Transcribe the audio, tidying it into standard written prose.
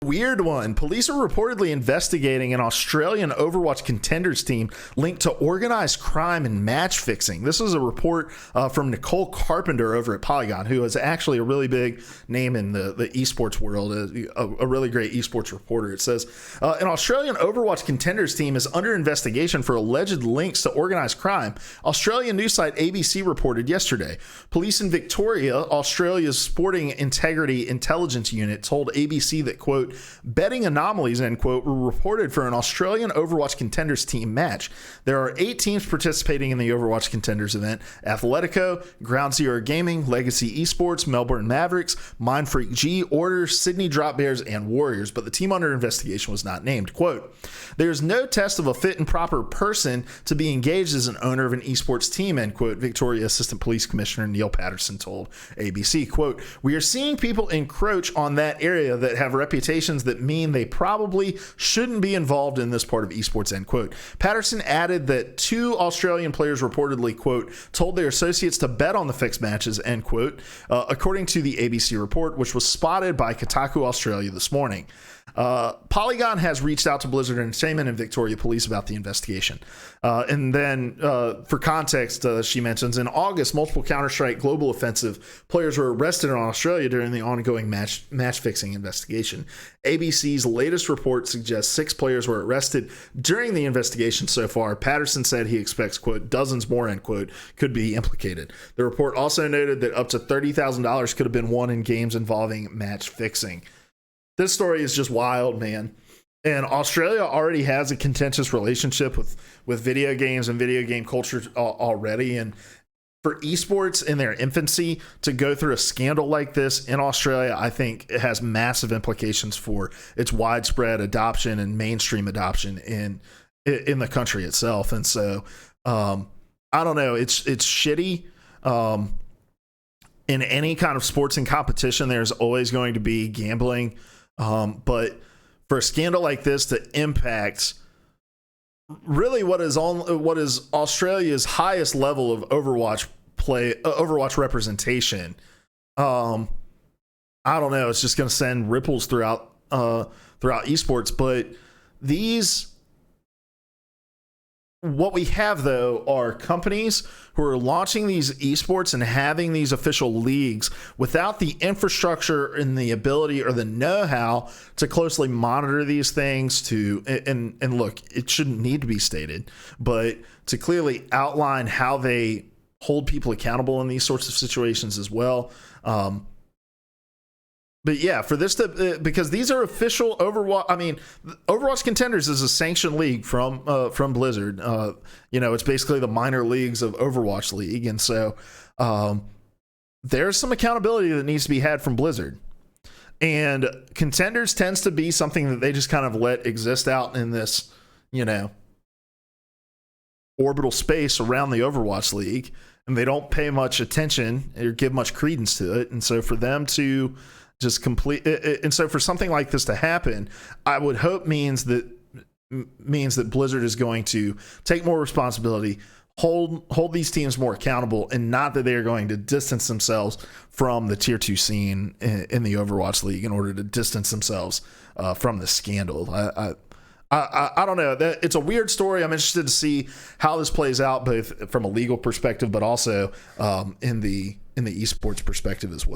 Weird one. Police are reportedly investigating an Australian Overwatch Contenders team linked to organized crime and match fixing. This is a report from Nicole Carpenter over at Polygon, who is actually a really big name in the esports world, a really great esports reporter. It says, an Australian Overwatch Contenders team is under investigation for alleged links to organized crime. Australian news site ABC reported yesterday. Police in Victoria, Australia's Sporting Integrity Intelligence Unit, told ABC that, quote, betting anomalies, end quote, were reported for an Australian Overwatch Contenders team match. There are 8 teams participating in the Overwatch Contenders event: Athletico, Ground Zero Gaming, Legacy Esports, Melbourne Mavericks, Mindfreak G, Order, Sydney Drop Bears, and Warriors, but the team under investigation was not named. Quote, there's no test of a fit and proper person to be engaged as an owner of an esports team, end quote, Victoria Assistant Police Commissioner Neil Patterson told ABC. Quote, we are seeing people encroach on that area that have reputations that mean they probably shouldn't be involved in this part of esports, end quote. Patterson added that 2 Australian players reportedly, quote, told their associates to bet on the fixed matches, end quote, according to the ABC report, which was spotted by Kotaku Australia this morning. Polygon has reached out to Blizzard Entertainment and Victoria Police about the investigation. And then, for context, she mentions in August, multiple Counter-Strike Global Offensive players were arrested in Australia during the ongoing match fixing investigation. ABC's latest report suggests 6 players were arrested during the investigation so far. Patterson said he expects, quote, dozens more, end quote, could be implicated. The report also noted that up to $30,000 could have been won in games involving match fixing. This story is just wild, man. And Australia already has a contentious relationship with video games and video game culture already. And for esports in their infancy to go through a scandal like this in Australia, I think it has massive implications for its widespread adoption and mainstream adoption in the country itself. And so, I don't know. It's shitty. In any kind of sports and competition, there's always going to be gambling. But for a scandal like this to impact really what is Australia's highest level of Overwatch representation, I don't know. It's just going to send ripples throughout esports. But what we have, though, are companies who are launching these esports and having these official leagues without the infrastructure and the ability or the know-how to closely monitor these things, and look, it shouldn't need to be stated, but to clearly outline how they hold people accountable in these sorts of situations as well. But yeah, for this to, because these are official Overwatch. I mean, Overwatch Contenders is a sanctioned league from Blizzard. It's basically the minor leagues of Overwatch League, and so there's some accountability that needs to be had from Blizzard. And Contenders tends to be something that they just kind of let exist out in this, orbital space around the Overwatch League, and they don't pay much attention or give much credence to it. And so for them to just and so for something like this to happen, I would hope means that Blizzard is going to take more responsibility, hold these teams more accountable, and not that they are going to distance themselves from the tier 2 scene in the Overwatch League in order to distance themselves from the scandal. I don't know. It's a weird story. I'm interested to see how this plays out, both from a legal perspective, but also in the esports perspective as well.